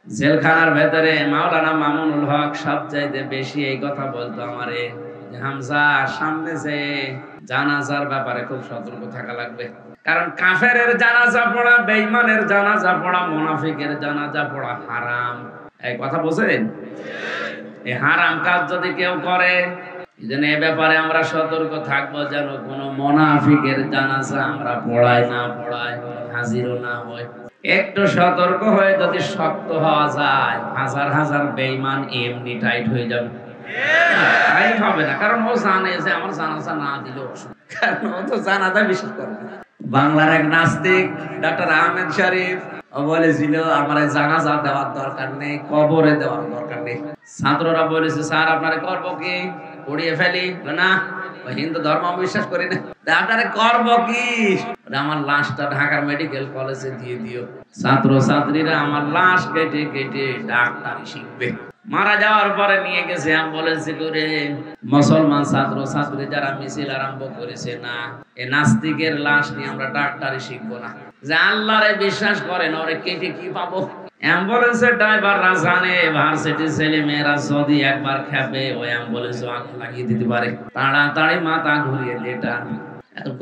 জেলখানার ভেতরে মাওলানা মামুনুল হক সবচাইতে বেশি এই কথা বলতো আমারে, হামজা সামনে যে জানাজার ব্যাপারে খুব সতর্ক থাকা লাগবে। কারণ কাফেরের জানাজা পড়া, বেঈমানের জানাজা পড়া, মুনাফিকের জানাজা পড়া হারাম। এই কথা বোঝেন? এই হারাম কাজ যদি কেউ করে, এজন্য এ ব্যাপারে আমরা সতর্ক থাকবো যেন কোনো মুনাফিকের জানাজা আমরা পড়াই না, হাজিরও না হয়। একটু সতর্ক হয়ে যদি শক্ত হওয়া যায়, হাজার হাজার বেঈমান এমনি টাইট হয়ে যাবে। টাইট হবে না, কারণ ও জানে যে আমার জানাজা না দিলেও অসুবিধা, কারণ ও তো জানাজা বিশ্বাস করে না। বাংলার এক নাস্তিক ডক্টর আহমেদ শরীফ ও বলেছিল আমার জানাজা দেওয়ার দরকার নেই, কবরে দেওয়ার দরকার নেই। ছাত্ররা বলেছে স্যার আপনারে করবো কি, উড়িয়ে ফেলি? না, হিন্দু ধর্ম বিশ্বাস করি না। আপনারে করবো কি? আমার লাশটা ঢাকার মেডিকেল কলেজে দিয়ে দিও। ছাত্র ছাত্রীরা আমার লাশ কেটে কেটে ডাক্তারি শিখবে। মারা যাওয়ার পরে নিয়ে গেছে অ্যাম্বুলেন্সে করে। মুসলমান ছাত্র ছাত্রী যারা মিছিল আরম্ভ করেছে, না এ নাস্তিকের লাশ নিয়ে আমরা ডাক্তারি শিখবো না। যে আল্লাহরে বিশ্বাস করে না, ওরে কেটে কি পাবো? অ্যাম্বুলেন্সের ড্রাইভাররা জানে ভার্সিটির ছেলে মেয়েরা যদি একবার খেপে ওই অ্যাম্বুলেন্স আগুন লাগিয়ে দিতে পারে। তাড়াতাড়ি মাথা ঘুরিয়ে লেটা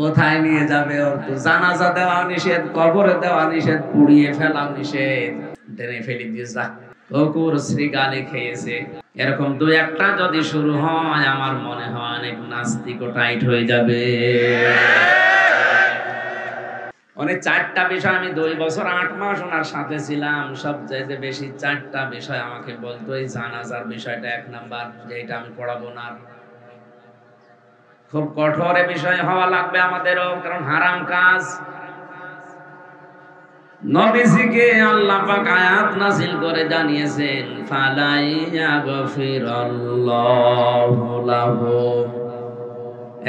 কোথায় নিয়ে যাবে? ওর তো জানাজা দেওয়া নিষেধ, কবরে দেওয়া নিষেধ, পুড়িয়ে ফেলা নিষেধ, টেনে ফেলে দিয়ে যা। কুকুর শ্রীগালি খেয়েছে, এরকম দু একটা যদি শুরু হয় আমার মনে হয় অনেক নাস্তিকও টাইট হয়ে যাবে। অনেক চারটা বিষয়, আমি 2 বছর 8 মাস ওনার সাথে ছিলাম, সবচাইতে বেশি 4টা বিষয় আমাকে বলতো। এই জানাজার বিষয়টা 1 নাম্বার, যে এটা আমি পড়াবো না। খুব কঠোর বিষয় হওয়া লাগবে আমাদেরও, কারণ হারাম কাজ। নবীজিকে আল্লাহ পাক আয়াত নাযিল করে জানিয়েছেন ফালাই ইয়াগফিরাল্লাহু লাহু।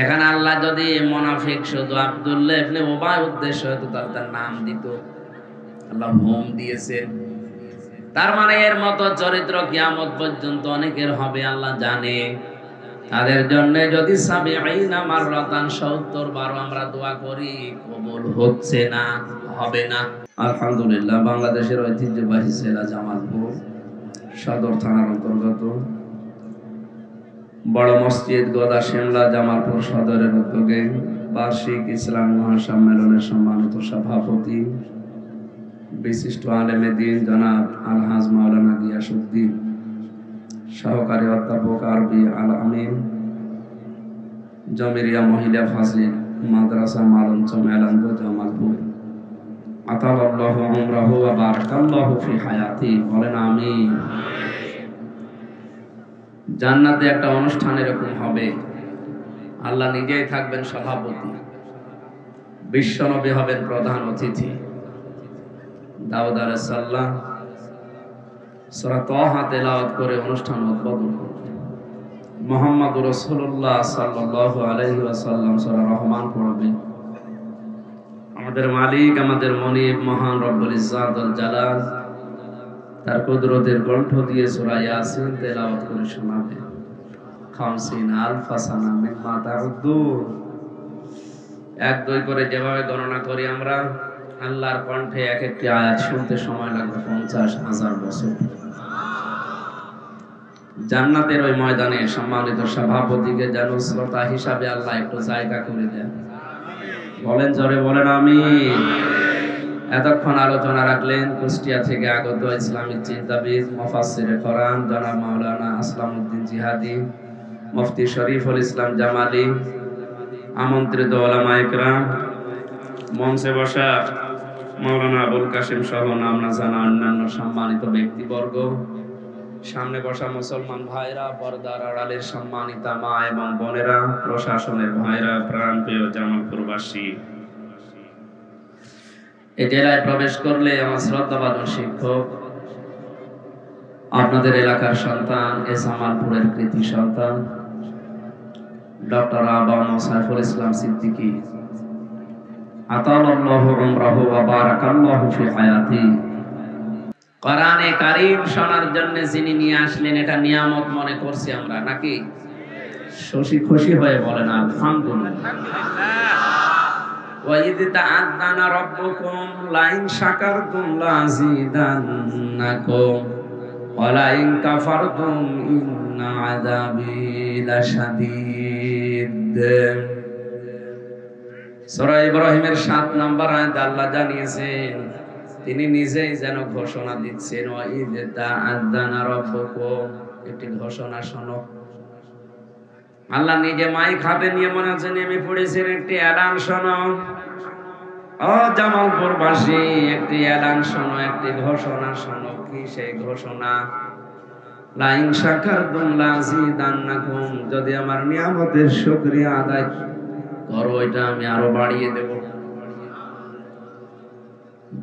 এখানে আল্লাহ যদি মুনাফিক শুধু আব্দুল্লাহ ইবনে উবাই উদ্দেশ্য হতো তার নাম দিত, আল্লাহ হোম দিয়েছেন। তার মানে এর মতো চরিত্র কিয়ামত পর্যন্ত অনেকের হবে, আল্লাহ জানে। তাদের জন্য যদি ৭০ মাররাতান ৭০ বার আমরা দোয়া করি, কবুল হচ্ছে না, হবে না। আলহামদুলিল্লাহ, বাংলাদেশের ঐতিহ্যবাহী জেলা জামালপুর সদর থানার অন্তর্গত বড় মসজিদ গোদা শিমলা জামালপুর সদরের উদ্যোগে বার্ষিক ইসলামী মহাসম্মেলনের সম্মানিত সভাপতি বিশিষ্ট আলেমে দ্বীন জনাব আলহাজ মাওলানা গিয়াসউদ্দিন, সহকারী অধ্যাপক আরবি আল আমিন, জমিরিয়া মহিলা ফাজিল মাদ্রাসা মালঞ্চ মেলান্দ জামালপুর, আতালাল্লাহু উমরাহু ওয়া বারাকাল্লাহু ফি হায়াতি, বলেন আমিন। জান্নাতে একটা অনুষ্ঠান এরকম হবে, আল্লাহ নিজেই থাকবেন সভাপতি, বিশ্বনবী হবেন প্রধান অতিথি, দাউদ আলাইহিস সালাম সূরা তাহা তেলাওয়াত করে অনুষ্ঠান উদ্বোধন করবেন। মুহাম্মদুর রাসূলুল্লাহ সাল্লাল্লাহু আলাইহি ওয়াসাল্লাম সূরা রহমান পড়বেন। আমাদের মালিক, আমাদের মনিব মহান রব্বুল ইজ্জাত ওয়াল জালাল তার কুদরতের কণ্ঠ দিয়ে সূরা ইয়াসিন তেলাওয়াত করে শোনাবে। ৫০,০০০ সানা মিম্মা তাউদ্দুন, ১-২ করে যেভাবে গণনা করি আমরা, আল্লাহর কণ্ঠে এক একটি আয়াত শুনতে সময় লাগবে ৫০,০০০ বছর। জান্নাতের ওই ময়দানে সম্মানিত সভাপতিকে যেন শ্রোতা হিসাবে আল্লাহ একটু জায়গা করে দেন, বলেন জোরে, বলেন আমিন। এতক্ষণ আলোচনা রাখলেন কুষ্টিয়া থেকে আগত ইসলামিক চিন্তাবিদ মুফাসসিরে কোরআন জনাব মাওলানা আসলামউদ্দিন জিহাদি, মুফতি শরীফুল ইসলাম জামালি, আমন্ত্রিত উলামায়ে কেরাম, মঞ্চে বসা মাওলানা আবুল কাসিম সহ নাম না জানা অন্যান্য সম্মানিত ব্যক্তিবর্গ, সামনে বসা মুসলমান ভাইরা, পর্দার আড়ালের সম্মানিতা মা এবং বোনেরা, প্রশাসনের ভাইরা, প্রাণপ্রিয় জামালপুরবাসী, এই জেলায় প্রবেশ করলে আমার শ্রদ্ধাভাজন শিক্ষক, আপনাদের এলাকার সন্তান, এ জামালপুরের কৃতি সন্তান ডক্টর আবা সাইফুল ইসলাম সিদ্দিকী, আতালাল্লাহু উমরাহু ওয়া বারাকাল্লাহু ফি হায়াতি, কোরআনে কারীম শোনার জন্য যিনি নিয়ে আসলেন, এটা নিয়ামত মনে করছি আমরা, নাকি? খুশি হয়ে বলেন আলহামদুলিল্লাহ। وَإِذْ تَعَذَّنَ رَبُّكُمْ لَئِنْ شَكَرْتُمْ لَأَزِيدَنَّكُمْ وَلَئِنْ كَفَرْتُمْ إِنَّ عَذَابِي لَشَدِيدٌ। সূরা ইব্রাহিমের ৭ নম্বর আয়াতে আল্লাহ জানিয়েছেন তিনি নিজেই যেন ঘোষণা দিচ্ছেন, ওয়াইদ তাআযানা রাব্বুকুম, একটি ঘোষণা শোনো। আল্লাহ নিজে মাইক হাতে নিয়ে মনে হচ্ছে নেমে পড়েছেন, একটি এলান শোনো। ও জামালপুরবাসী, একটি এলান শোনো, একটি ঘোষণা শোনো। কি সেই ঘোষণা? লাইন শাকারতুম লাযিদান্নাকুম, যদি আমার নিয়ামতের শুকরিয়া আদায় করো এটা আমি আরো বাড়িয়ে দেব।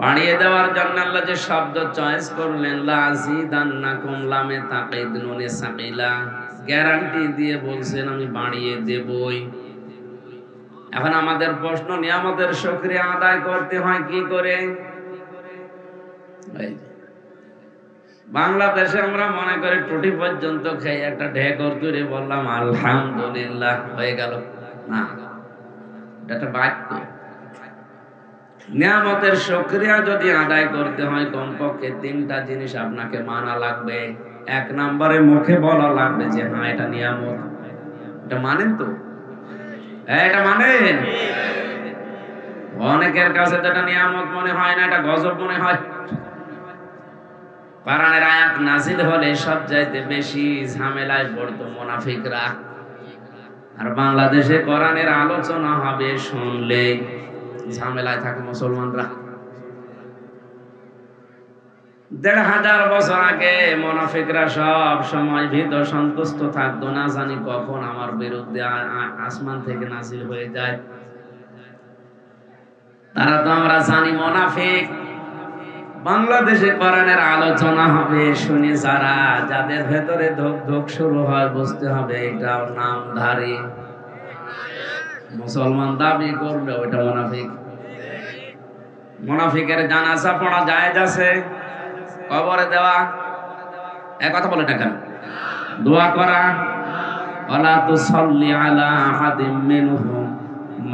বাড়িয়ে দেওয়ার জন্য আল্লাহ যে শব্দ চয়েস করলেন লাযিদান্নাকুম, লামে তাকিদ নুনে সাকিলা, গ্যারান্টি দিয়ে বলছেন আমি বাড়িয়ে দেবই। এখন আমাদের প্রশ্ন, নিয়ামতের শুকরিয়া আদায় করতে হয় কি করে? বাংলাদেশে আমরা মনে করি টুটি পর্যন্ত খেয়ে একটা ঢেকর তুলে বললাম আলহামদুলিল্লাহ, হয়ে গেল। না, এটা বাক্য। নিয়ামতের শুকরিয়া যদি আদায় করতে হয় কমপক্ষে ৩টা জিনিস আপনাকে মানা লাগবে। ১ নম্বরে মুখে বলা লাগবে যে হ্যাঁ এটা নিয়ামত। এটা মানেন তো? এটা মানেন? অনেকের কাছে তো এটা নিয়ামত মনে হয় না, এটা গজব মনে হয়। কোরআনের আয়াত নাজিল হলে সবচাইতে বেশি ঝামেলায় পড়তো মুনাফিকরা। আর বাংলাদেশে কোরআনের আলোচনা হবে শুনলে ঝামেলায় থাকে মুসলমানরা। ১৫০০ বছর আগে মুনাফিকরা সব সময় ভীত সন্তুষ্ট থাকতো, না জানি কখন আমার বিরুদ্ধে আসমান থেকে নাজিল হয়ে যায়। তারা তো আমরা জানি মুনাফিক। বাংলাদেশে কোরআনের আলোচনা হবে শুনে যাদের ভেতরে ধক ধক শুরু হয় বুঝতে হবে এটাও নামধারী মুসলমান, দাবি করলে ওটা মুনাফিক। মুনাফিকের জানাজা পড়া জায়েজ আছে, কবরে দেওয়া, এক কথা বলে না কেন? দোয়া করা, ওয়ালা তুসাল্লি আলা আহাদিম মিনহুম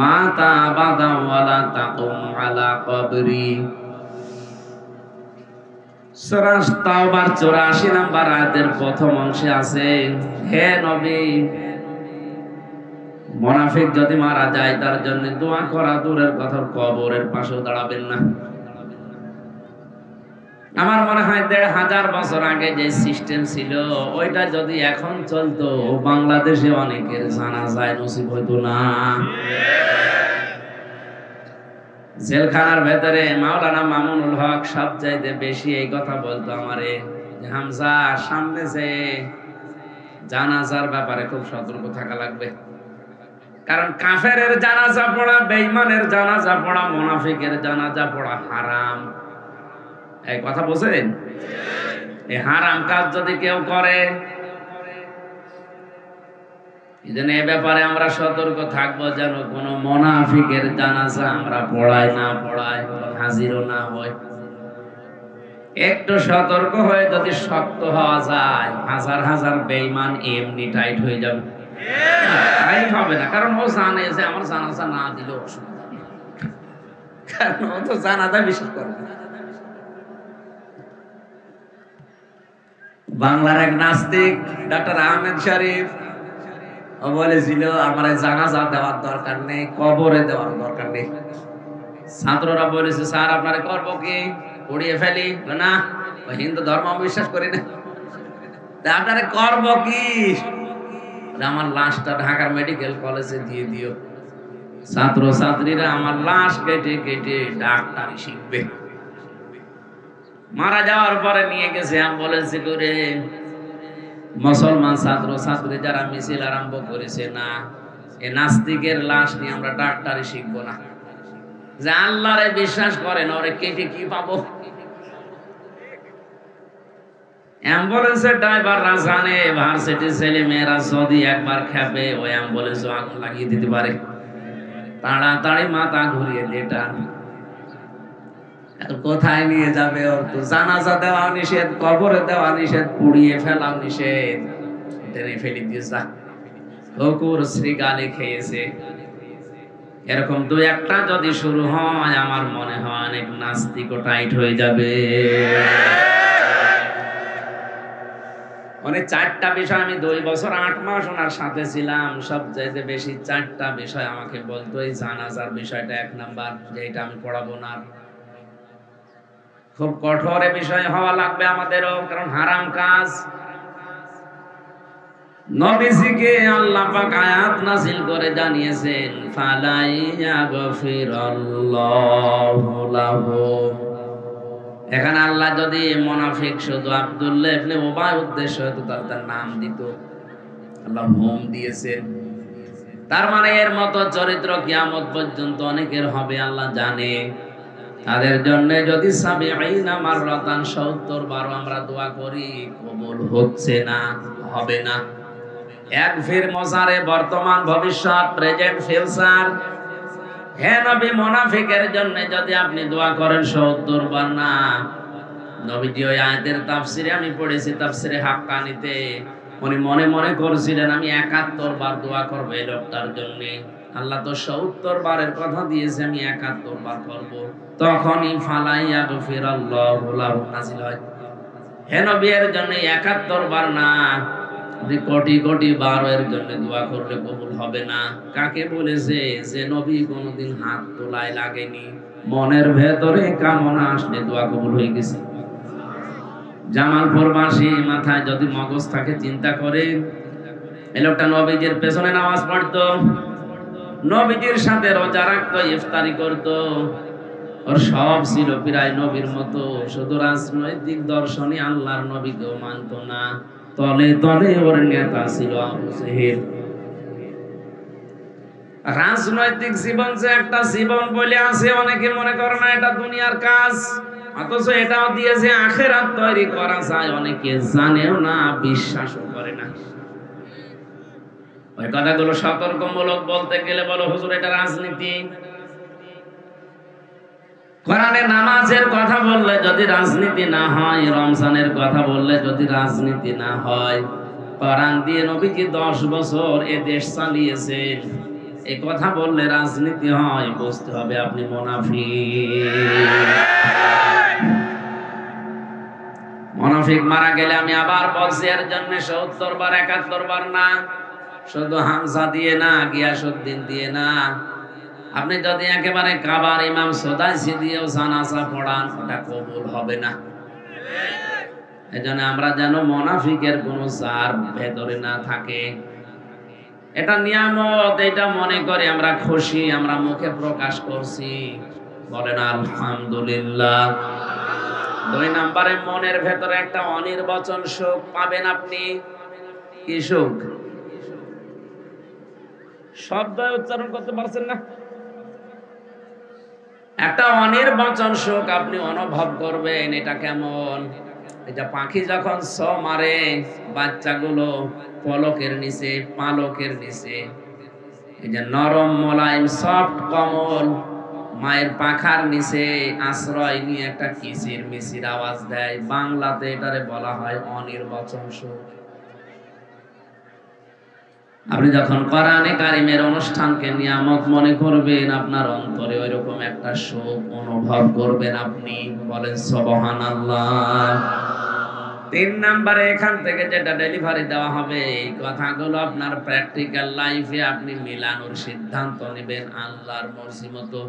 মাতা আবাদা ওয়ালা তাকুম আলা কবরি। সূরা তাওবার ৮৪ নম্বর আয়াতের প্রথম অংশে আছে, হে নবী, মুনাফিক যদি মারা যায় তার জন্য দোয়া করা দূরের কথা, কবরের পাশেও দাঁড়াবেন না। আমার মনে হয় ১৫০০ বছর আগে যে সিস্টেম ছিল ওইটা যদি এখন চলতো বাংলাদেশে অনেকের জানাজায় নসিব হইতো না। জেলখানার ভেতরে মাওলানা মামুনুল হক সবচাইতে বেশি এই কথা বলতো আমারে, যে হামজা সামনে যে জানাজার ব্যাপারে খুব সতর্ক থাকা লাগবে। কারণ কাফেরের জানাজা পড়া, বেঈমানের জানাজা পড়া, মুনাফিকের জানাজা পড়া হারাম। এই কথা বুঝেন? এই হারাম কাজ যদি কেউ করে, এজন্য এই ব্যাপারে আমরা সতর্ক থাকবো যেন কোনো মুনাফিকের জানাজা আমরা পড়াই না পড়াই, হাজিরও না হয়। একটু সতর্ক হয়ে যদি শক্ত হওয়া যায়, হাজার হাজার বেঈমান এমনি টাইট হয়ে যাবে। টাইট হবে না, কারণ ও জানে যে আমার জানাজা না দিলেও অসুবিধা নেই, কারণ ও তো জানাজা বিশ্বাস করে না। বাংলার এক নাস্তিক ডক্টর আহমেদ শরীফ ও বলেছিল আমার জানাজা দেওয়ার দরকার নেই, কবরে দেওয়ার দরকার নেই। ছাত্ররা বলেছে স্যার আপনারা করবো কি, উড়িয়ে ফেলি? না, ওই হিন্দু ধর্ম আমি বিশ্বাস করি না, আপনারা করবো কি? আমার লাশটা ঢাকার মেডিকেল কলেজে দিয়ে দিও, ছাত্র ছাত্রীরা আমার লাশ কেটে কেটে ডাক্তারি শিখবে। মারা যাওয়ার পরে নিয়ে গেছে অ্যাম্বুলেন্সে করে। মুসলমান ছাত্র ছাত্রী যারা মিছিল আরম্ভ করেছে, না এ নাস্তিকের লাশ নিয়ে আমরা ডাক্তারি শিখবো না, যে আল্লাহরে বিশ্বাস করেন ওরে কেটে কি পাবো? অ্যাম্বুলেন্সের ড্রাইভাররা জানে ভার্সিটির ছেলে মেয়েরা যদি একবার খেপে ওই অ্যাম্বুলেন্সে আগুন লাগিয়ে দিতে পারে, তাড়াতাড়ি মাথা ঘুরিয়ে যেটা কোথায় নিয়ে যাবে? ওর তো জানাজা দেওয়া নিষেধ, কবরে দেওয়া নিষেধ, পুড়িয়ে ফেলা নিষেধ, টেনে ফেলে দিয়েছে। কুকুর শ্রীগালি খেয়েছে, এরকম দুই একটা যদি শুরু হয় আমার মনে হয় অনেক নাস্তিকও টাইট হয়ে যাবে। মানে 4টা বিষয় আমি 2 বছর 8 মাস ওনার সাথে ছিলাম, সবচাইতে বেশি 4টা বিষয় আমাকে বলতো। এই জানাজার বিষয়টা 1 নাম্বার, যে এটা আমি পড়াবো না। খুব কঠোর বিষয় হওয়া লাগবে আমাদেরও, কারণ হারাম কাজ। নবীজিকে আল্লাহ পাক আয়াত নাযিল করে জানিয়েছেন, ফালাইয়া গফিরাল্লাহু লাহু। এখানে আল্লাহ যদি মুনাফিক শুধু আব্দুল্লাহ ইবনে উবাই উদ্দেশ্য হতো তার নাম দিত, আল্লাহ হোম দিয়েছেন। তার মানে এর মতো চরিত্র কিয়ামত পর্যন্ত অনেকের হবে, আল্লাহ জানে। তাদের জন্য যদি ৭০ মাররাতান ৭০ বার আমরা দোয়া করি, কবুল হচ্ছে না, হবে না। এক ফির মজারে, বর্তমান ভবিষ্যৎ, প্রেজেন্ট ফিউচার। হে নবী, মুনাফিকের জন্য যদি আপনি দোয়া করেন ৭০ বার না। নবীজি ওই আয়াতের তাফসিরে আমি পড়েছি, তাফসিরে হাক্কানিতে উনি মনে মনে করছিলেন আমি ৭১ বার দোয়া করব এই লোকটার জন্য। আল্লাহ তো ৭০ বারের কথা দিয়েছে, আমি ৭১ বার করব। তখনই ফালাইয়া গফিরাল্লাহু লাহু নাযিল হয়। হে নবী, এর জন্য ৭১ বার না, আপনি কোটি কোটি বার এর জন্য দোয়া করলে কবুল হবে না। কাকে বলেছে? যে নবী কোনোদিন হাত তোলায় লাগেনি, মনের ভেতরে কামনা আসলে দোয়া কবুল হয়ে গেছে। জামালপুরবাসী মাথায় যদি মগজ থাকে চিন্তা করে, এই লোকটা নবীজির পেছনে নামাজ পড়তো, নবীজির সাথে রোজা রাখতো, ইফতারি করতো, ওর সব ছিল প্রায় নবীর মতো। শুধু রাজনৈতিক দর্শনে আল্লাহর নবীকেও মানত না। তলে তলে ওর নেতা ছিল আবু জেহেল। রাজনৈতিক জীবন যে একটা জীবন বলে আছে, অনেকে মনে করে না এটা দুনিয়ার কাজ, অথচ এটাও দিয়েছে আখিরাত তৈরি করা যায়। অনেকে জানেও না, বিশ্বাসও করে না। ওই কথাগুলো সতর্কমূলক বলতে গেলে বলো হুজুর এটা রাজনীতি। কোরআনে নামাজের কথা বললে যদি রাজনীতি না হয়, রমজানের কথা বললে যদি রাজনীতি না হয়, কোরআন দিয়ে নবীজি 10 বছর এ দেশ চালিয়েছেন, এই কথা বললে রাজনীতি হয়, বুঝতে হবে আপনি মুনাফিক। মুনাফিক মারা গেলে আমি আবার বলছি এর জন্য ৭০ বার ৭১ বার না, শুধু হামজা দিয়ে না, গিয়াসউদ্দিন দিয়ে না। আপনি যদি একেবারে কাবার ইমাম সুদাইসি দিয়েও জানাজা পড়ান, ওটা কবুল হবে না। এজন্য আমরা যেন মুনাফিকের কোন জার ভেতরে না থাকে। এটা নিয়ামত, এটা মনে করে আমরা খুশি, আমরা মুখে প্রকাশ করছি, বলেন আলহামদুলিল্লাহ। 2 নম্বরে মনের ভেতরে একটা অনির্বচন সুখ পাবেন আপনি। কি সুখ? শব্দ উচ্চারণ করতে পারছেন না? একটা অনির্বচন সুখ আপনি অনুভব করবেন। এটা কেমন? এটা পাখি যখন ছ মারে, বাচ্চাগুলো পলকের নিচে, পালকের নিচে, এই যে নরম মোলায়েম সফট কমল মায়ের পাখার নিচে আশ্রয় নিয়ে একটা কিচির মিচির আওয়াজ দেয়, বাংলাতে এটারে বলা হয় অনির্বচন সুখ। আপনি যখন কোরআনে কারিমের অনুষ্ঠানকে নিয়ামত মনে করবেন, আপনার অন্তরে ওইরকম একটা সুখ অনুভব করবেন আপনি, বলেন সুবহানাল্লাহ। 3 নম্বরে এখান থেকে যেটা ডেলিভারি দেওয়া হবে, এই কথাগুলো আপনার প্র্যাকটিক্যাল লাইফে আপনি মিলানোর সিদ্ধান্ত নেবেন আল্লাহর মর্জি মতো।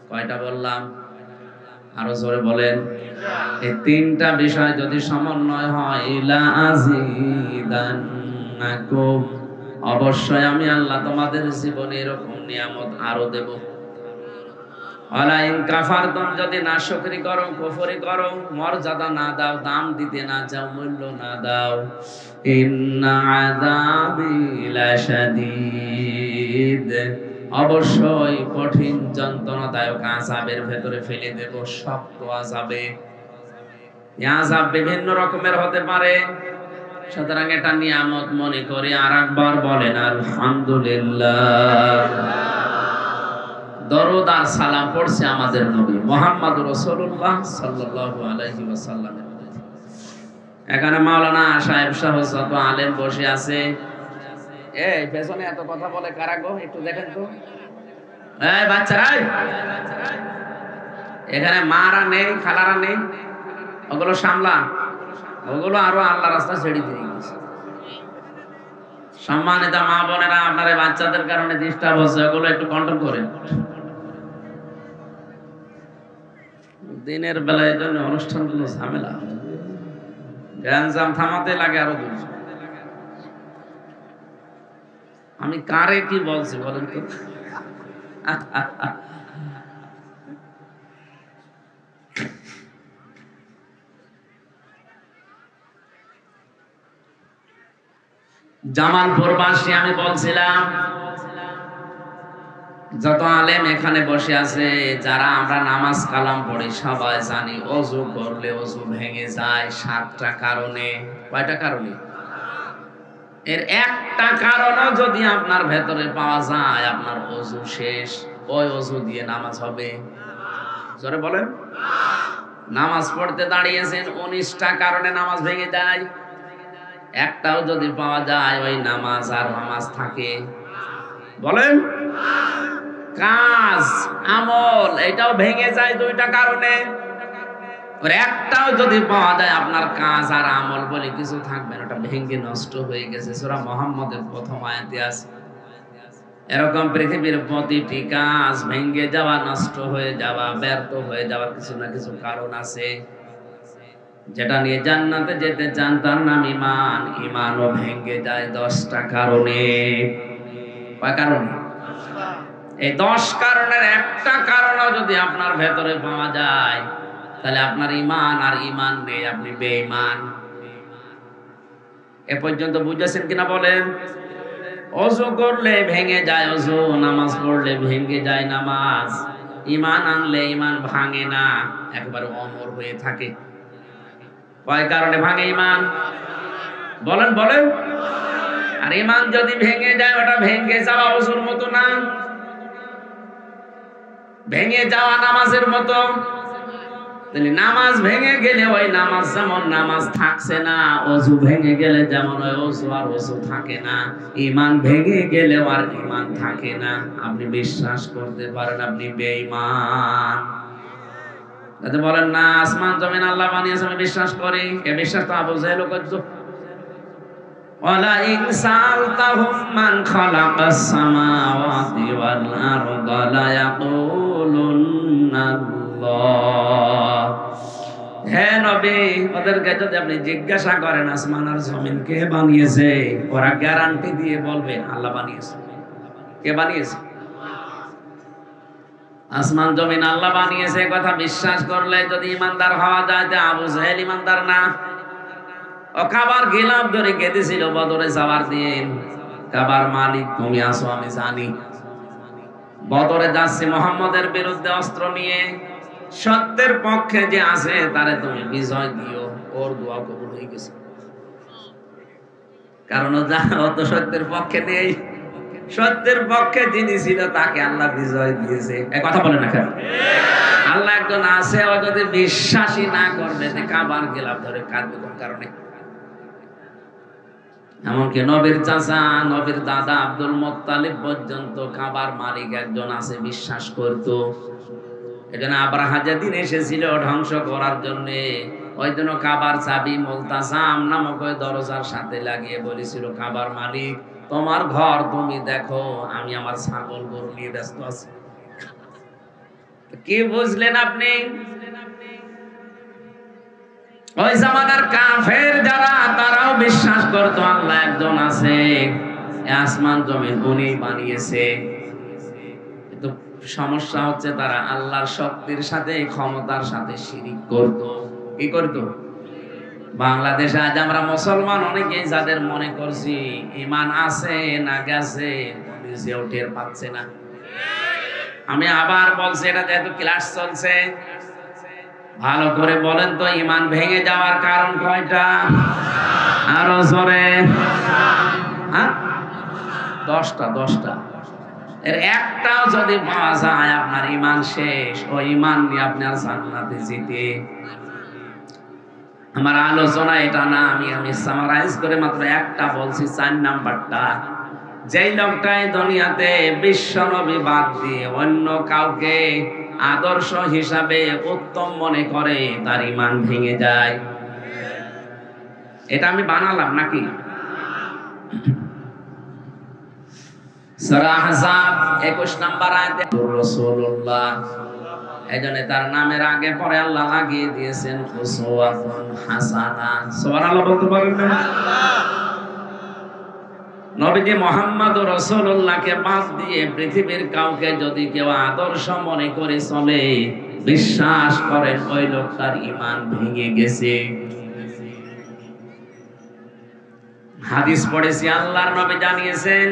কয়টা বললাম? আরো জোরে বলেন। এই 3টা বিষয় যদি সমন্বয় হয়, লা আযীদান্নাকুম, অবশ্যই আমি আল্লাহ তোমাদের জীবনে এরকম নিয়ামত আরো দেব। ওয়ালা ইন কাফারতুম, যদি নাশকরি করো, কুফরি করো, মর্যাদা না দাও, দাম দিতে না চাও, মূল্য না দাও, ইন্না আযাবি লাশাদীদ, অবশ্যই কঠিন যন্ত্রণাদায়ক আযাবের ভেতরে ফেলে দেব, শক্ত আযাবে। এই আযাব বিভিন্ন রকমের হতে পারে, সুতরাং এটা নিয়ামত মনে করে আরেকবার বলেন আলহামদুলিল্লাহ। দরুদ আর সালাম পড়ছে আমাদের নবী মুহাম্মদুর রাসূলুল্লাহ সাল্লাল্লাহু আলাইহি ওয়াসাল্লাম। এখানে মাওলানা সাহেব সহ যত আলেম বসে আছে, এই পেছনে এত কথা বলে কারা গো? একটু দেখেন তো। এই বাচ্চারা, এখানে মারা নেই, খালারা নেই, ওগুলো সামলা, ওগুলো আরো আল্লাহ রাস্তা ছেড়ে দিয়ে গেছে। সম্মানিত মা বোনেরা, আপনার বাচ্চাদের কারণে ডিস্টার্ব হচ্ছে, ওগুলো একটু কন্ট্রোল করেন। দিনের বেলায় জন্য অনুষ্ঠানগুলো ঝামেলা, গ্যাঞ্জাম থামাতে লাগে আরো দূর। আমি কারে কি বলছি বলেন তো? জামালপুরবাসী আমি বলছিলাম, যত আলেম এখানে বসে আছে, যারা আমরা নামাজ কালাম পড়ি, সবাই জানি ওযু করলে ওযু ভেঙে যায় 7টা কারণে। কয়টা কারণে? এর একটা কারণও যদি আপনার ভেতরে পাওয়া যায়, আপনার ওযু শেষ। ওই ওযু দিয়ে নামাজ হবে? জোরে বলেন। নামাজ পড়তে দাঁড়িয়েছেন, 19টা কারণে নামাজ ভেঙে যায়। একটাও যদি পাওয়া যায়, ওই নামাজ আর নামাজ থাকে? বলেন। কাজ আমল এটাও ভেঙে যায় 2টা কারণে। ওর একটাও যদি পাওয়া যায়, আপনার কাজ আর আমল বলে কিছু থাকবে না, ওটা ভেঙে নষ্ট হয়ে গেছে। সূরা মুহাম্মদের প্রথম আয়াতে আছে। এরকম পৃথিবীর প্রতিটি কাজ ভেঙে যাওয়া, নষ্ট হয়ে যাওয়া, ব্যর্থ হয়ে যাওয়ার কিছু না কিছু কারণ আছে। যেটা নিয়ে জান্নাতে যেতে চান তার নাম ঈমান। ঈমানও ভেঙে যায় 10টা কারণে। কয় কারণে? এই 10 কারণের একটা কারণও যদি আপনার ভেতরে পাওয়া যায়, তাহলে আপনার ঈমান আর ঈমান নেই, আপনি বেঈমান। এ পর্যন্ত বুঝেছেন কিনা বলেন? ওযু করলে ভেঙে যায় ওযু, নামাজ পড়লে ভেঙে যায় নামাজ। ঈমান আনলে ঈমান ভাঙে না, একবার অমর হয়ে থাকে। কয় কারণে ভাঙে ঈমান? বলেন বলেন। আর ঈমান যদি ভেঙে যায়, ওটা ভেঙে যাওয়া ওযুর মতো না, ভেঙে যাওয়া নামাজের মতো। নামাজ ভেঙে গেলে ওই নামাজ যেমন নামাজ থাকছে না, ওযু ভেঙে গেলে যেমন ওই ওযু আর ওযু থাকে না, ঈমান ভেঙে গেলে আর ঈমান থাকে না। আপনি বিশ্বাস করতে পারেন আপনি বেঈমান। যাতে বলেন না আসমান জমিন আল্লাহ বানিয়েছে, আমি বিশ্বাস করি, এ বিশ্বাস তো আবু জাহেলও করত। ওয়ালা ইন সালতাহুম মান খালাকাস সামাওয়াতি ওয়াল আরদা লা ইয়াকুলুন্না আল্লাহ। হে নবী, ওদেরকে যদি আপনি জিজ্ঞাসা করেন আসমান আর জমিন কে বানিয়েছে, ওরা গ্যারান্টি দিয়ে বলবে আল্লাহ বানিয়েছে। কে বানিয়েছে? আসমান জমিন আল্লাহ বানিয়েছে কথা বিশ্বাস করলে যদি ইমানদার হওয়া যায়, তে আবু জাহেল ইমানদার না। ও কাবার গিলাফ ধরে কেঁদেছিল বদরে যাওয়ার দিন, কাবার মালিক তুমি আসো আমি জানি। বদরে যাচ্ছে মুহাম্মদের বিরুদ্ধে অস্ত্র নিয়ে, সত্যের পক্ষে যে আছে তারে তুমি বিজয় দিও। ওর দোয়া কবুল হয়ে গেছে, কারণ ও তো সত্যের পক্ষে নেই। সত্যের পক্ষে যিনি ছিল তাকে আল্লাহ বিজয় দিয়েছে। এই কথা বলে না কেন? আল্লাহ একজন আছে, ও যদি বিশ্বাসী না করবে যে কাবার গিলাফ ধরে কাঁদবে কোন কারণে? এমনকি নবীর চাচা, নবীর দাদা আব্দুল মুত্তালিব পর্যন্ত কাবার মালিক একজন আছে বিশ্বাস করত। এজন্য আব্রাহা যেদিন এসেছিল ধ্বংস করার জন্য, ওই জন্য কাবার চাবি মুলতাসাম নামক ওই দরজার সাথে লাগিয়ে বলেছিল, কাবার মালিক তোমার ঘর তুমি দেখো, আমি আমার ছাগল গরু নিয়ে ব্যস্ত আছি। কি বুঝলেন আপনি? ওই জামানার কাফের যারা, তারাও বিশ্বাস করত আল্লাহ একজন আছে, আসমান জমিন উনি বানিয়েছে। কিন্তু সমস্যা হচ্ছে তারা আল্লাহর শক্তির সাথে, ক্ষমতার সাথে শিরিক করত। কি করত? বাংলাদেশে আজ আমরা মুসলমান অনেকেই যাদের মনে করছি ঈমান আছে না গেছে, নিজেও টের পাচ্ছে না। আমি আবার বলছি, এটা যেহেতু ক্লাস চলছে, ভালো করে বলেন তো, ঈমান ভেঙে যাওয়ার কারণ কয়টা? আরো জোরে। 10টা। এর একটাও যদি পাওয়া যায়, আপনার ঈমান শেষ। ওই ঈমান নিয়ে আপনার জান্নাতে যেতে। আমার আলোচনা এটা না, আমি সামারাইজ করে মাত্র একটা বলছি, 4 নাম্বারটা। যেই লোকটাই দুনিয়াতে বিশ্ব নবী বাদ দিয়ে অন্য কাউকে আদর্শ হিসাবে উত্তম মনে করে তার ঈমান ভেঙে যায়। এটা আমি বানালাম নাকি? সূরা আহজাব 21 নম্বর আয়াতে রাসূলুল্লাহ, এজন্য তার নামের আগে পরে আল্লাহ লাগিয়ে দিয়েছেন উসওয়াতুন হাসানাহ। সুবহানাল্লাহ বলতে পারেন না? নবীজি মুহাম্মদুর রাসূলুল্লাহকে বাদ দিয়ে পৃথিবীর কাউকে যদি কেউ আদর্শ মনে করে চলে, বিশ্বাস করেন ওই লোকটার ঈমান ভেঙে গেছে। হাদিস পড়েছি, আল্লাহর নবী জানিয়েছেন,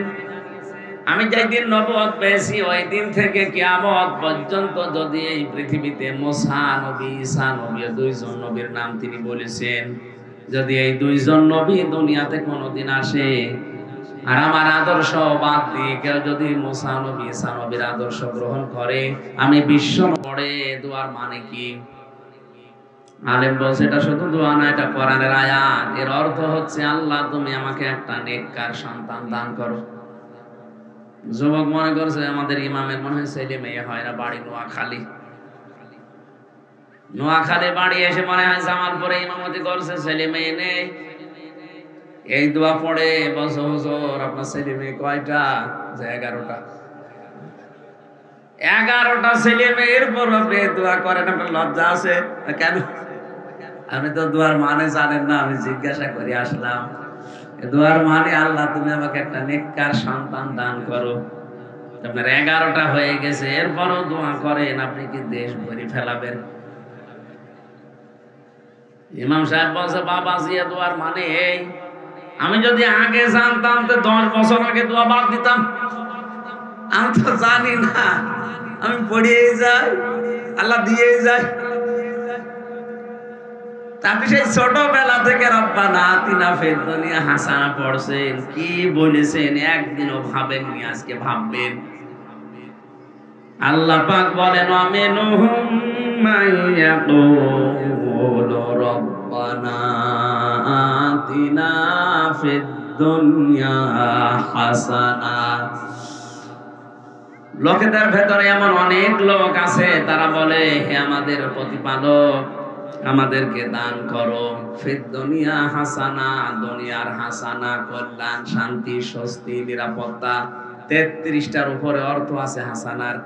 আমি যেই দিন নবুয়ত পেয়েছি ওই দিন থেকে কিয়ামত পর্যন্ত যদি এই পৃথিবীতে মুসা নবী, ঈসা নবী, দুইজন নবীর নাম তিনি বলেছেন, যদি এই দুইজন নবী দুনিয়াতে কোনোদিন আসে আর আমার আদর্শ বাদ দিয়ে কেউ যদি মুসা নবী, ঈসা নবীর আদর্শ গ্রহণ করে, আমি বিশ্ব পড়ে দোয়ার মানে কি? আলেম বলছে এটা শুধু দোয়া না, এটা কোরআনের আয়াত। এর অর্থ হচ্ছে, আল্লাহ তুমি আমাকে একটা নেককার সন্তান দান করো। যুবক মনে করছে আমাদের ইমামের মনে হয় ছেলে মেয়ে হয় না, বাড়ি নোয়াখালী। নোয়াখালী বাড়ি এসে মনে হয় জামালপুরে ইমামতি করছে, ছেলে মেয়ে নেই। এই দোয়া পড়ে বছর হুজুর আপনার ছেলে মেয়ে কয়টা? 11টা। 11টা ছেলে মেয়ের পর দোয়া করেন, আপনার লজ্জা আছে কেন? আমি তো দোয়ার মানে জানেন না, আমি জিজ্ঞাসা করে আসলাম। দোয়ার মানে আল্লাহ তুমি আমাকে একটা নেককার সন্তান দান করো। আপনার 11টা হয়ে গেছে, এরপরও দোয়া করেন, আপনি কি দেশ ভরে ফেলাবেন? ইমাম সাহেব বলছে, বাবা জিয়া দোয়ার মানে এই, আমি যদি আগে জানতাম তো 10 বছর আগে দোয়া বাদ দিতাম। আমি তো জানি না, আমি পড়িয়ে যাই, আল্লাহ দিয়ে যায়। আপনি সেই ছোটবেলা থেকে রব্বানা আতিনা ফিদ দুনিয়া হাসানা পড়ছেন, কি বলেছেন একদিনও ভাবেননি, আজকে ভাববেন। আল্লাহ পাক বলেন, আমিনুহুম মাইয়াকুলু রব্বানা আতিনা ফিদ দুনিয়া হাসানা। লোকেদের ভেতরে এমন অনেক লোক আছে, তারা বলে, হে আমাদের প্রতিপালক, আমাদেরকে দান করো ফিদ দুনিয়া হাসানা, দুনিয়ার হাসানা, কল্যাণ, শান্তি, স্বস্তি, নিরাপত্তা। 33টার উপরে অর্থ আছে হাসানার।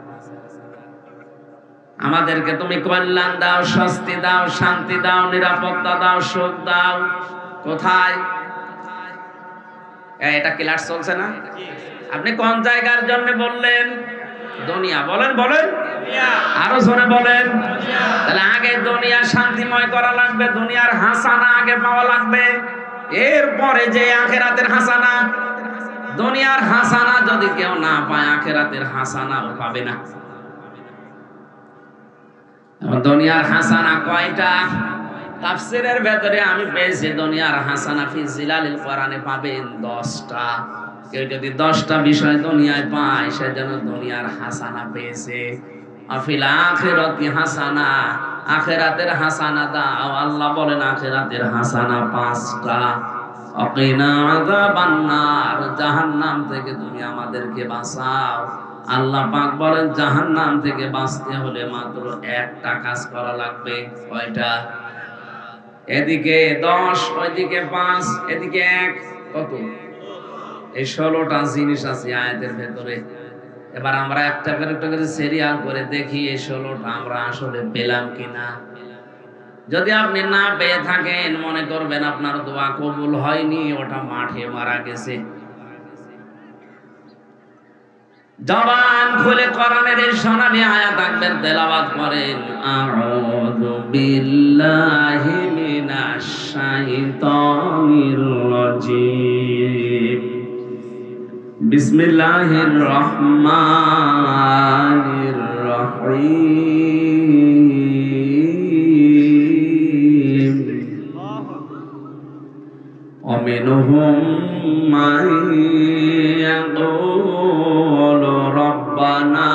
আমাদেরকে তুমি কল্যাণ দাও, স্বস্তি দাও, শান্তি দাও, নিরাপত্তা দাও, সুখ দাও। কোথায়? এটা ক্লাস চলছে না? আপনি কোন জায়গার জন্য বললেন? দুনিয়া। বলেন বলেন, আরো জোরে বলেন। তাহলে আগে দুনিয়া শান্তিময় করা লাগবে, দুনিয়ার হাসানা আগে পাওয়া লাগবে, এরপরে যে আখিরাতের হাসানা। দুনিয়ার হাসানা যদি কেউ না পায়, আখিরাতের হাসানাও পাবে না। দুনিয়ার হাসানা কয়টা? তাফসীরের ভেতরে আমি পেয়েছি, দুনিয়ার হাসানা ফি জিলালিল কোরআনে পাবেন 10টা। কেউ যদি 10টা বিষয় দুনিয়ায় পায়, সে যেন দুনিয়ার হাসানা পেয়েছে। আফিল আখিরাতি হাসানা, আখিরাতের হাসানা দাও। আল্লাহ বলেন আখিরাতের হাসানা 5টা। আকিনা আযাবান নার, জাহান্নাম থেকে তুমি আমাদেরকে বাঁচাও। আল্লাহ পাক বলেন জাহান্নাম থেকে বাঁচতে হলে মাত্র একটা কাজ করা লাগবে। কয়টা? এদিকে 10, ওইদিকে 5, এদিকে 1, কত? এই 16টা জিনিস আছে আয়াতের ভেতরে। এবার আমরা একটা করে সিরিয়াল করে দেখি এই 16টা আমরা আসলে পেলাম কিনা। যদি আপনি না পেয়ে থাকেন, মনে করবেন আপনার দোয়া কবুল হয়নি, ওটা মাঠে মারা গেছে। জবান খুলে কোরআনের এই সোনালী আয়াত আকবার তেলাওয়াত করেন। আউযু বিল্লাহি মিনাশ শাইতানির রাজীম। বিসমিল্লাহির রহমানির রহিম। ومنهم من يقول ربنا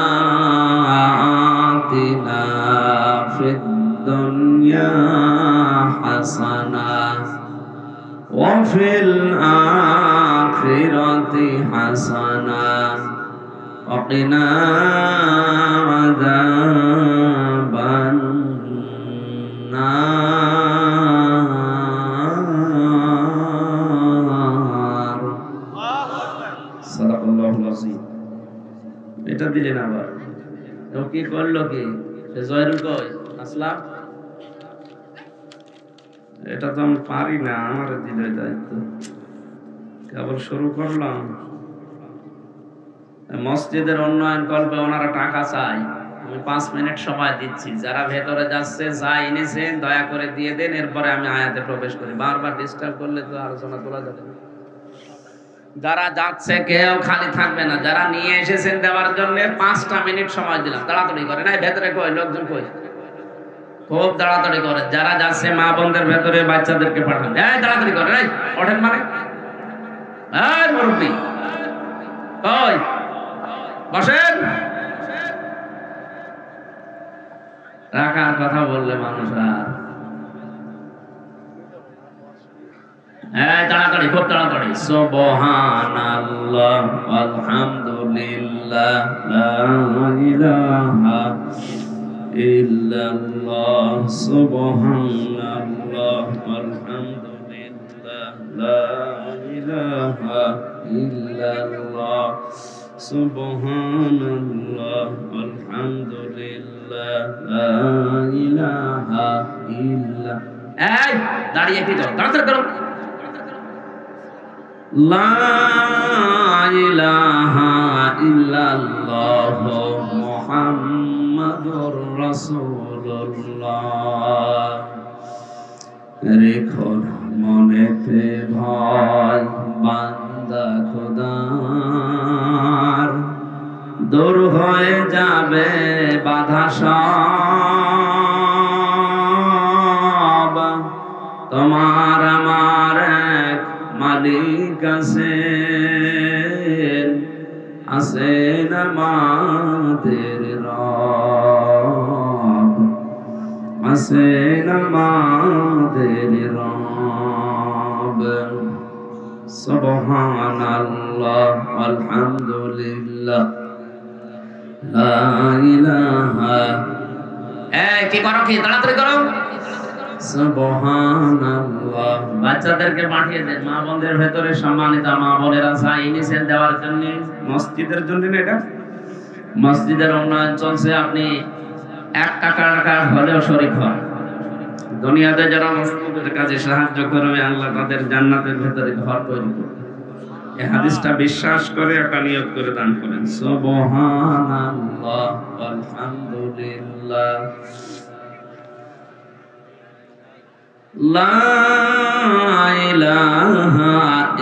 آتنا في الدنيا حسنة وفي الآخرة حسنة وقنا عذاب النار صدق الله العظيم এটা দিলেন আবার তো কি করলো কি সে জয়রুল কই আসলাম এটা তো আমি পারি না আমার দিলে দায়িত্ব কেবল শুরু করলাম মসজিদের উন্নয়ন কল্পে ওনারা টাকা চাই আমি 5 মিনিট সময় দিচ্ছি যারা ভেতরে যাচ্ছে যা এনেছেন দয়া করে দিয়ে দেন এরপরে আমি আয়াতে প্রবেশ করি বারবার ডিস্টার্ব করলে তো আলোচনা তোলা যাবে না যারা যাচ্ছে কেউ খালি থাকবে না যারা নিয়ে এসেছেন দেওয়ার জন্য 5টা মিনিট সময় দিলাম তাড়াতাড়ি করে না ভেতরে কই লোকজন কই খুব তাড়াতাড়ি করে যারা যাচ্ছে মা বোনদের ভেতরে বাচ্চাদেরকে পাঠান এই তাড়াতাড়ি করে এই ওঠেন মানে এই মুরব্বি কই বসেন রাখার কথা বললে মানুষ আর তাড়াতাড়ি খুব তাড়াতাড়ি সুবহানাল্লাহ আলহামদুলিল্লাহ লা ইলাহা ইল্লাল্লাহ সুবহানাল্লাহ আলহামদুলিল্লাহ লা ইলাহা ইল্লাল্লাহ সুবহানাল্লাহ আলহামদুলিল্লাহ লা ইলাহা ইল্লা এই দাঁড়িয়ে কি করো তাড়াতাড়ি করো লা ইলাহা ইল্লাল্লাহ মুহাম্মাদুর রাসূলুল্লাহ রেখো মনেতে ভয় বান্দা খোদার দূর হয়ে যাবে বাধা সব তোমার আমার এক মালিক আছেন আমাদের রব আছেন আমাদের রব সুবহানাল্লাহ আলহামদুলিল্লাহ লা ইলাহা কি করো কি তাড়াতাড়ি করো সুবহানাল্লাহ বাচ্চাদেরকে পাঠিয়ে দেন মা বোনদের ভেতরে সম্মানিত মা বোনেরা চাই ইনিশিয়েল দেওয়ার জন্য মসজিদের জন্য এটা মসজিদের উন্নয়ন চলছে আপনি 1 টাকা হলেও শরীক হন দুনিয়াতে যারা মসজিদের কাজে সাহায্য করবে আল্লাহ তাদের জান্নাতের ভেতরে ঘর তৈরি করবে এই হাদিসটা বিশ্বাস করে একটা নিয়ত করে দান করেন সুবহানাল্লাহ আলহামদুলিল্লাহ লা ইলাহা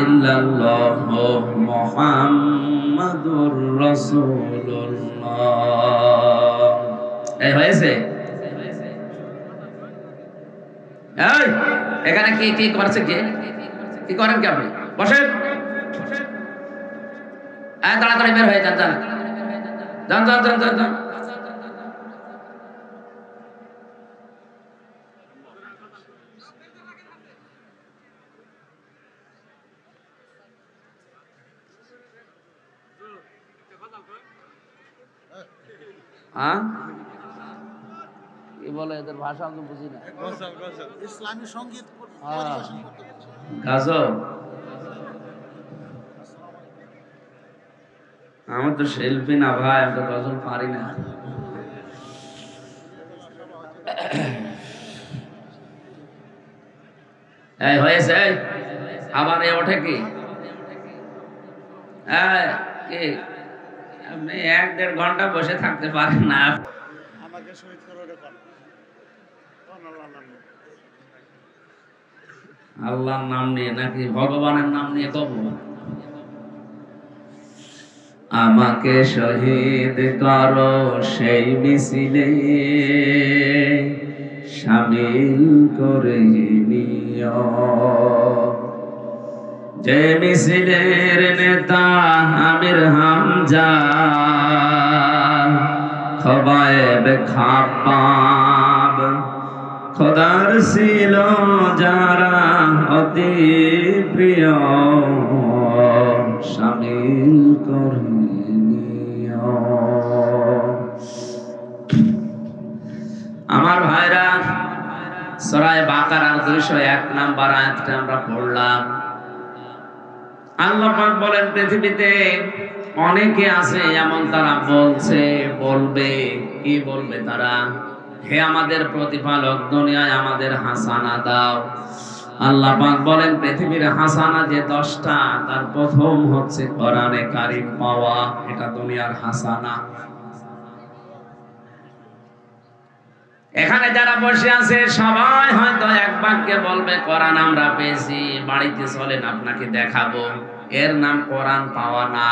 ইল্লাল্লাহ মুহাম্মাদুর রাসূলুল্লাহ এই হয়েছে এই এখানে কি কি করছে কি করেন কি আপনি বসেন তাড়াতাড়ি বের হয়ে যান যান যান যান যান যান কি বলে এদের ভাষা আমি বুঝি না ইসলামী সঙ্গীত গাজল আমার তো শিল্পী না ভাই আমি তো গজল পারি না এই হয়েছে আবার এ ওঠে কি আপনি 1-1.5 ঘন্টা বসে থাকতে পারেন না আমাকে শহীদ করে আল্লাহর নাম নিয়ে নাকি ভগবানের নাম নিয়ে কব আমাকে শহীদ করো সেই মিছিলে শামিল করে নিও যে মিছিলের নেতা আমির হামজা খবায়েব খাব্বাব খোদার ছিল যারা অতি প্রিয় শামিল করে নিও। আমার ভাইরা, সূরা বাকারার 201 নম্বর আয়াতটা আমরা পড়লাম। আল্লাহ পাক বলেন, পৃথিবীতে অনেকে আছে এমন, তারা বলবে কি বলবে তারা? হে আমাদের প্রতিপালক, দুনিয়ায় আমাদের হাসানা দাও। আল্লাহ পাক বলেন, পৃথিবীর হাসানা যে 10টা, তার প্রথম হচ্ছে কোরআনে কারীম পাওয়া। এটা দুনিয়ার হাসানা। এখানে যারা বসে আছে সবাই হয়তো এক বাক্যে বলবে, কোরআন আমরা পেয়েছি, বাড়িতে চলেন আপনাকে দেখাবো। এর নাম কোরআন পাওয়া না।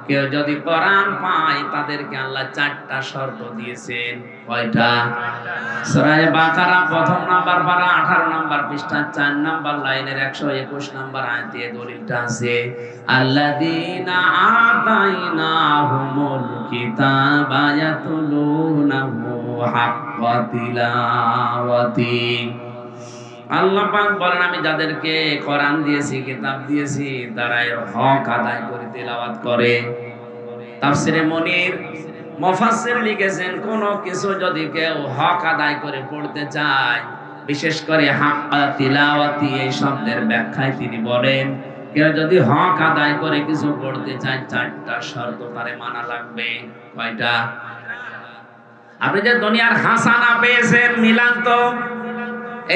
কেউ যদি কোরআন পায়, তাদেরকে আল্লাহ 4টা শর্ত দিয়েছেন। কয়টা? সূরা বাকারা প্রথম নাম্বার পারা 18 নাম্বার পৃষ্ঠা 4 নাম্বার লাইনের 121 নাম্বার আয়াতে দলিলটা আছে। আল্লাযীনা আতাইনাহুমুল কিতাবা ইয়াতলুনাহু হাক্কা তিলাওয়াতি। আল্লাহ পাক বলেন, আমি যাদেরকে কোরআন দিয়েছি, কিতাব দিয়েছি, তারা এর হক আদায় করে তেলাওয়াত করে। তাফসীরে মুনির মুফাসসির লিখেছেন, কোন কিছু যদি কেউ হক আদায় করে পড়তে চায়, বিশেষ করে হাক্কা তিলাওয়াতি এই শব্দের ব্যাখ্যায় তিনি বলেন, কেউ যদি হক আদায় করে কিছু পড়তে চায়, 4টা শর্ত তারে মানা লাগবে। কয়টা? আপনি যে দুনিয়ার হাসানা পেয়েছেন, মিলান তো।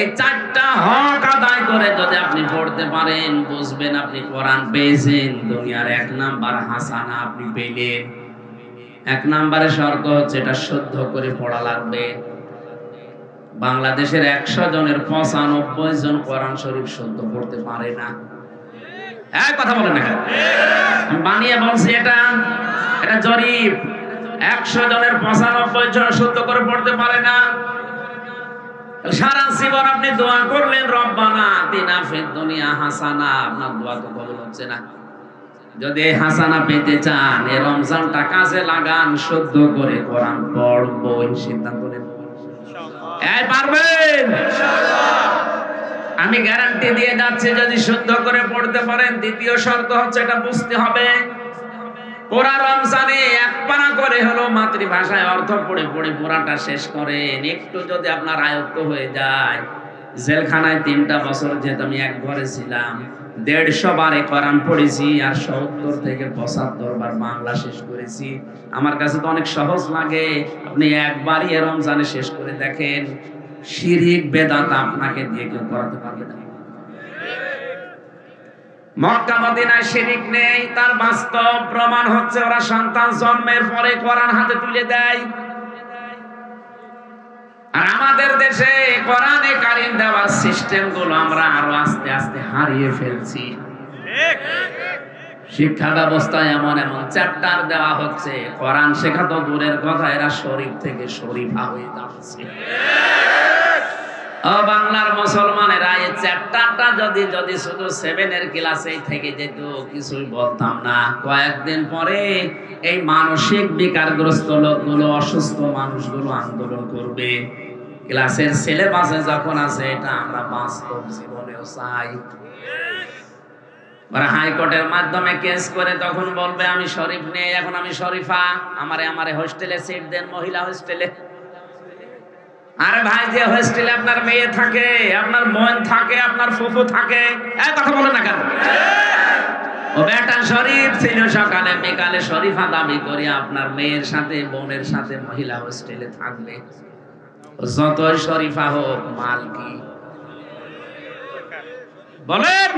এই 4টা হক আদায় করে যদি আপনি পড়তে পারেন, বুঝবেন আপনি কোরআন পেয়েছেন। দুনিয়ার 1 নাম্বার হাসানা আপনি পেলেন। 1 নাম্বারের শর্ত হচ্ছে এটা শুদ্ধ করে পড়া লাগবে। বাংলাদেশের 100 জনের 95 জন কোরআন শরীফ শুদ্ধ পড়তে পারে না। এক কথা বলেন না, আমি বানিয়ে বলছি, এটা জরিপ। 100 জনের 95 জন শুদ্ধ করে পড়তে পারে না। সারা জীবন আপনি দোয়া করলেন, রব্বানা আতিনা ফিদ দুনিয়া হাসানা, আপনার দোয়া তো কবুল হচ্ছে না। যদি এই হাসানা পেতে চান, এই রমজানটা কাজে লাগান, শুদ্ধ করে কোরআন পড়বো। সিদ্ধান্ত নেন, পারবেন ইনশাআল্লাহ। আমি গ্যারান্টি দিয়ে যাচ্ছি, যদি শুদ্ধ করে পড়তে পারেন। দ্বিতীয় শর্ত হচ্ছে এটা বুঝতে হবে, পুরা রমজানে 1 পারা করে হলো মাতৃভাষায় অর্থ পড়ে পড়ে পুরাটা শেষ করেন। একটু যদি আপনার আয়ত্ত হয়ে যায়, জেলখানায় 3টা বছর যেহেতু আমি এক ঘরে ছিলাম, 150 বারে কোরআন পড়েছি, আর 70 থেকে 75 বার বাংলা শেষ করেছি। আমার কাছে তো অনেক সহজ লাগে। আপনি একবারই রমজানে শেষ করে দেখেন, শিরক বেদাত আপনাকে দিয়ে কেউ করাতে পারবে না। মক্কা মদিনায় শিরক নেই, তার বাস্তব প্রমাণ হচ্ছে ওরা সন্তান জন্মের পরে কোরআন হাতে তুলে দেয়। আর আমাদের দেশে কোরআনে কারীম দেওয়ার সিস্টেম গুলো আমরা আরো আস্তে আস্তে হারিয়ে ফেলছি। শিক্ষা ব্যবস্থায় এমন চ্যাপ্টার দেওয়া হচ্ছে, কোরআন শেখা তো দূরের কথা, এরা শরীফ থেকে শরীফা হয়ে যাচ্ছে। ও বাংলার মুসলমানেরা, এই চ্যাপ্টারটা যদি শুধু 7 এর ক্লাসে থেকে যেত, কিছুই বলতাম না। কয়েকদিন পরে এই মানসিক বিকারগ্রস্ত লোকগুলো, অসুস্থ মানুষগুলো আন্দোলন করবে। ক্লাসের সিলেবাসে যখন আছে, এটা আমরা বাস্তব জীবনেও চাই। ওরা হাইকোর্টের মাধ্যমে কেস করে তখন বলবে, আমি শরীফ নেই, এখন আমি শরীফা, আমারে হোস্টেলে সিট দেন, মহিলা হোস্টেলে। আরে ভাই, যে হোস্টেলে আপনার মেয়ে থাকে, আপনার বোন থাকে, আপনার ফুফু থাকে, এই কথা বলে না কেন? ও বেটা শরীফ ছিল, সকালে বিকালে শরীফা দাবি করে আপনার মেয়ের সাথে, বোনের সাথে মহিলা হোস্টেলে থাকবে। যতই শরীফা হোক, মাল কি বলেন?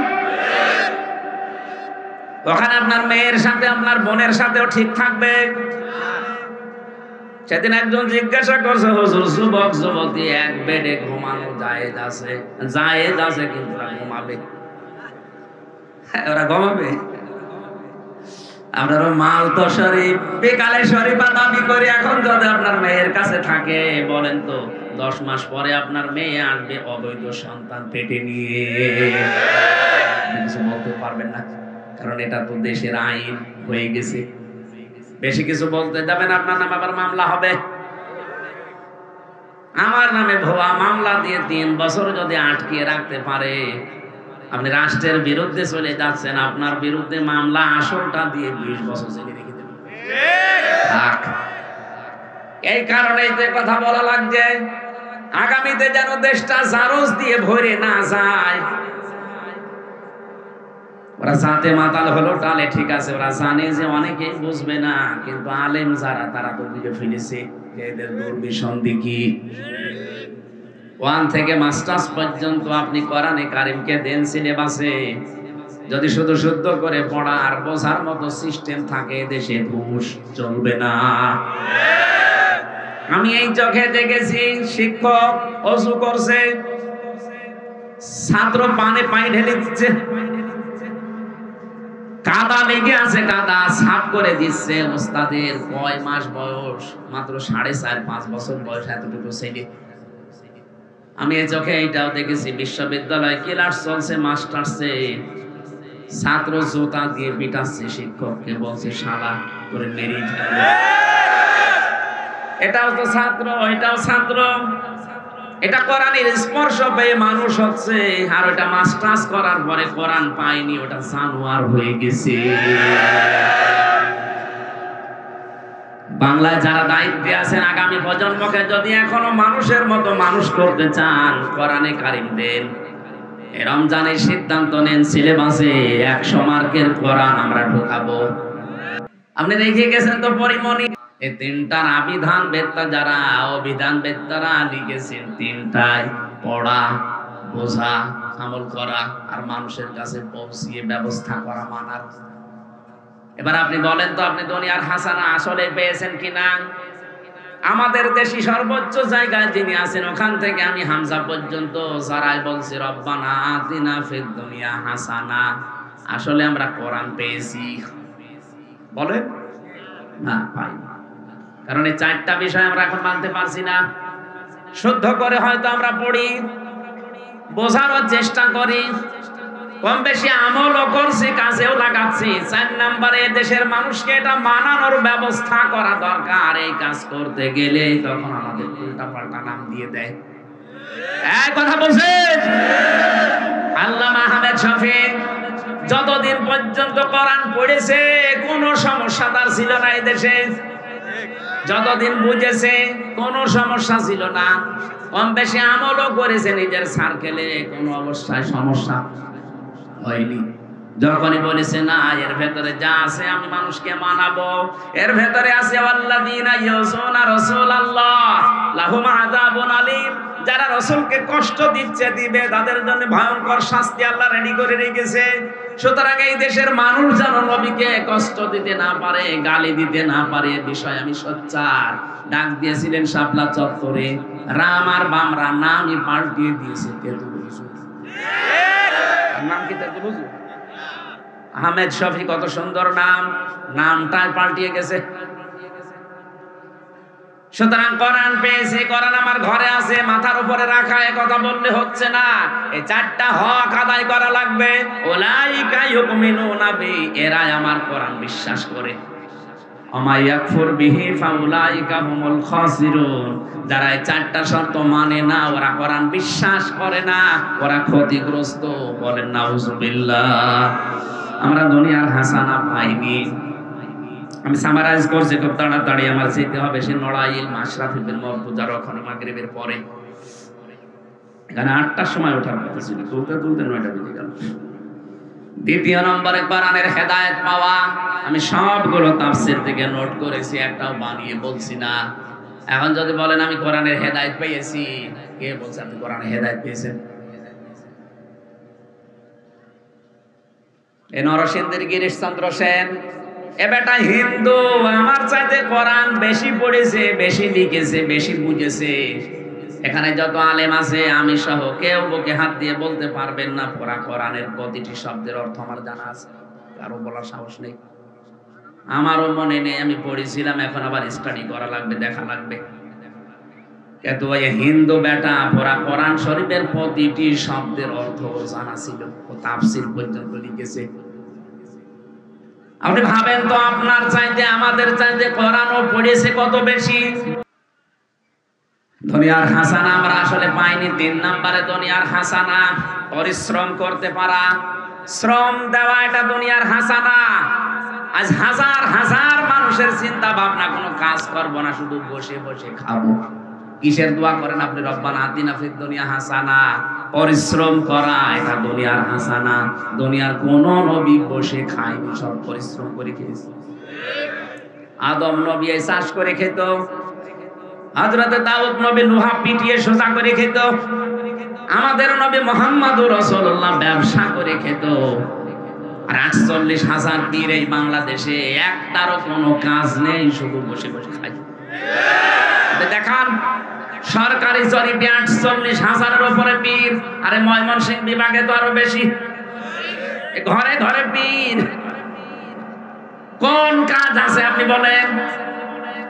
ওখানে আপনার মেয়ের সাথে, আপনার বোনের সাথেও ঠিক থাকবে। সেদিন একজন জিজ্ঞাসা করছে, হুজুর, যুবক যুবতী এক বেডে ঘুমানো জায়েজ আছে? জায়েজ আছে, কিন্তু ওরা ঘুমাবে। ওরা ঘুমাবে? আপনার মাল তো শরীফ, বিকালে শরীফা দাবি করে এখন যদি আপনার মেয়ের কাছে থাকে, বলেন তো 10 মাস পরে আপনার মেয়ে আসবে অবৈধ সন্তান পেটে নিয়ে। কিছু বলতে পারবেন না, কারণ এটা তো দেশের আইন হয়ে গেছে। বেশি কিছু বলতে যাবেন, আপনার নামে আবার মামলা হবে। আমার নামে ভুয়া মামলা দিয়ে 3 বছর যদি আটকিয়ে রাখতে পারে, আপনি রাষ্ট্রের বিরুদ্ধে চলে যাচ্ছেন, আপনার বিরুদ্ধে মামলা আসলটা দিয়ে 20 বছর জেলে রেখে দেবেন। থাক। এই কারণেই যে কথা বলা লাগছে, আগামীতে যেন দেশটা জারজ দিয়ে ভরে না যায়। ওরা জাতে মাতাল হলো টালে, ঠিক আছে, ওরা জানে যে অনেকেই বুঝবে না, কিন্তু আলেম যারা তারা তো বুঝে ফেলেছে এদের দুর্বিসন্ধি কি। 1 থেকে মাস্টার্স পর্যন্ত আপনি কোরআনে কারিমকে দেন সিলেবাসে, যদি শুধু শুদ্ধ করে পড়া আর বোঝার মতো সিস্টেম থাকে, দেশে ঘুষ চলবে না। আমি এই চোখে দেখেছি, শিক্ষক অজু করছে, ছাত্র পানি পানি ঢেলে দিচ্ছে, কাদা লেগে আছে, কাদা সাফ করে দিচ্ছে। ওস্তাদের কয় মাস বয়স, মাত্র 4.5-5 বছর বয়স, এতটুকু ছেলে। আমি এই চোখে এইটাও দেখেছি, বিশ্ববিদ্যালয় ক্লাস চলছে, মাস্টার্সে ছাত্র জুতা দিয়ে পিটাচ্ছে শিক্ষককে, বলছে শালা করে মেরে ফেলবে। এটাও তো ছাত্র, এটাও ছাত্র। এটা কোরআনের স্পর্শ পেয়ে মানুষ হচ্ছে, আর ওটা মাস্টার্স করার পরে কোরআন পায়নি, ওটা জানোয়ার হয়ে গেছে। বাংলায় যারা দায়িত্বে আছেন, আগামী প্রজন্মকে যদি এখনো মানুষের মতো মানুষ করতে চান, কোরআনে কারিম দেন। রমজানের সিদ্ধান্ত নেন, সিলেবাসে 100 মার্কের কোরআন আমরা ঢোকাবো। আপনি দেখে গেছেন তো পরিমণি, এই 3টার আবিধান বেত্তা যারা, অভিধান বেত্তারা লিখেছেন, 3টায় পড়া, বোঝা, আমল করা আর মানুষের কাছে পৌঁছিয়ে ব্যবস্থা করা, মানার। এবার আপনি বলেন তো, আপনি দুনিয়ার হাসানা আসলে পেয়েছেন কিনা? আমাদের দেশি সর্বোচ্চ জায়গায় যিনি আছেন, ওখান থেকে আমি হামজা পর্যন্ত যারাই বলছি রব্বানা আতিনা ফিদ দুনিয়া হাসানা, আসলে আমরা কোরআন পেয়েছি? বলেন না, পাই। কারণ এই 4টা বিষয় আমরা এখন মানতে পারছি না। শুদ্ধ করে হয়তো আমরা পড়ি, বোঝারও চেষ্টা করি, কম বেশি আমলও করছি, কাজেও লাগাচ্ছি। 4 নম্বরে দেশের মানুষকে এটা মানানোর ব্যবস্থা করা দরকার। এই কাজ করতে গেলে তখন আমাদের উল্টা পাল্টা নাম দিয়ে দেয়। এই কথা বলছেন আল্লামা আহমেদ শফী, যতদিন পর্যন্ত কোরআন পড়েছে কোনো সমস্যা তার ছিল না এই দেশে। যতদিন বুঝেছে কোনো সমস্যা ছিল না, কম বেশি আমলও করেছে নিজের সার্কেলে, কোনো অবস্থায় সমস্যা হয়নি। যখনই বলেছে না, এর ভেতরে যা আছে আমি মানুষকে মানাবো, এর ভেতরে আছে আল্লাযীনা ইয়াসুনা রাসূলাল্লাহ লাহুম আযাবুন আলীম, যারা রাসূলকে কষ্ট দিচ্ছে, দিবে, তাদের জন্য ভয়ঙ্কর শাস্তি আল্লাহ রেডি করে রেখেছে। সুতরাং এই দেশের মানুষ যেন নবীকে কষ্ট দিতে না পারে, গালি দিতে না পারে, বিষয় আমি সোচ্চার। ডাক দিয়েছিলেন শাপলা চত্বরে, রাম আর বামরা নামই পাল্টিয়ে দিয়েছে তেঁতুল হুজুর। নাম কি তেঁতুল হুজুর? আহমেদ শফী কত সুন্দর নাম, নামটাই পাল্টিয়ে গেছে। সুতরাং কোরআন পেয়েছি, কোরআন আমার ঘরে আছে, মাথার উপরে রাখা, এ কথা বললে হচ্ছে না। এই 4টা হক আদায় করা লাগবে। উলাইকা ইউমিনুনা বি, এরাই আমার কোরআন বিশ্বাস করে। ওমা ইয়াকফুর বিহি ফাউলাইকা হুমুল খাসিরুন, যারা এই 4টা শর্ত মানে না, ওরা কোরআন বিশ্বাস করে না, ওরা ক্ষতিগ্রস্ত। বলেন নাউজুবিল্লাহ। আমরা দুনিয়ার হাসানা পাইনি। আমি সামারাইজ করছি খুব তাড়াতাড়ি, আমার যেতে হবে সে নড়াইল মাশরাফি বিন মরতুজার ওখানে মাগরিবের পরে। এখানে 8টার সময় ওঠার কথা ছিল, তুলতে তুলতে 9টা বেজে গেল। 2 নম্বরে কোরআনের হেদায়েত পাওয়া। আমি সবগুলো তাফসীর থেকে নোট করেছি, একটাও বানিয়ে বলছি না। এখন যদি বলেন আমি কোরআনের হেদায়েত পেয়েছি, কে বলছে আপনি কোরআনের হেদায়েত পেয়েছেন? এ নরসিংদীর গিরিশচন্দ্র সেন, এ বেটা হিন্দু, আমার চাইতে কোরআন বেশি পড়েছে, বেশি লিখেছে, বেশি বুঝেছে। এখানে যত আলেম আছে আমি সহ কেউ বুকে হাত দিয়ে বলতে পারবেন না পুরা কোরআনের প্রতিটি শব্দের অর্থ আমার জানা আছে, কারো বলার সাহস নেই। আমারও মনে নেই, আমি পড়েছিলাম, এখন আবার স্টাডি করা লাগবে, দেখা লাগবে। কিন্তু ওই হিন্দু বেটা পুরা কোরআন শরীফের প্রতিটি শব্দের অর্থ জানা ছিল, ও তাফসীর পর্যন্ত লিখেছে। আপনি ভাবেন তো, আপনার চাইতে আমাদের চাইতে কোরআনও পড়েছে কত বেশি। দুনিয়ার হাসানা আমরা আসলে পাইনি। 3 নম্বরে দুনিয়ার হাসানা পরিশ্রম করতে পারা, শ্রম দেওয়া, এটা দুনিয়ার হাসানা। আজ হাজার হাজার মানুষের চিন্তা ভাবনা, কোনো কাজ করব না, শুধু বসে বসে খাবো। কিসের দোয়া করেন আপনি? রব্বানা আতিনা ফিদ দুনিয়া হাসানা। পরিশ্রম করা এটা দুনিয়ার হাসানা। দুনিয়ার কোন নবী বসে খায়নি, সব পরিশ্রম করে খেয়েছে। আদম নবী চাষ করে খেত, হযরতে দাউদ নবী লোহা পিটিয়ে সোজা করে খেত, আমাদের নবী মুহাম্মদুর রাসূলুল্লাহ ব্যবসা করে খেত। আর ৪৮,০০০ পীর এই বাংলাদেশে একটারও কোনো কাজ নেই, শুধু বসে বসে খায়। দেখান সরকারি জরিপে ৪৮,০০০-এর উপরে পীর। আরে ময়মনসিংহ বিভাগে তো আরো বেশি, ঘরে ঘরে পীর। কোন কাজ আছে আপনি বলেন?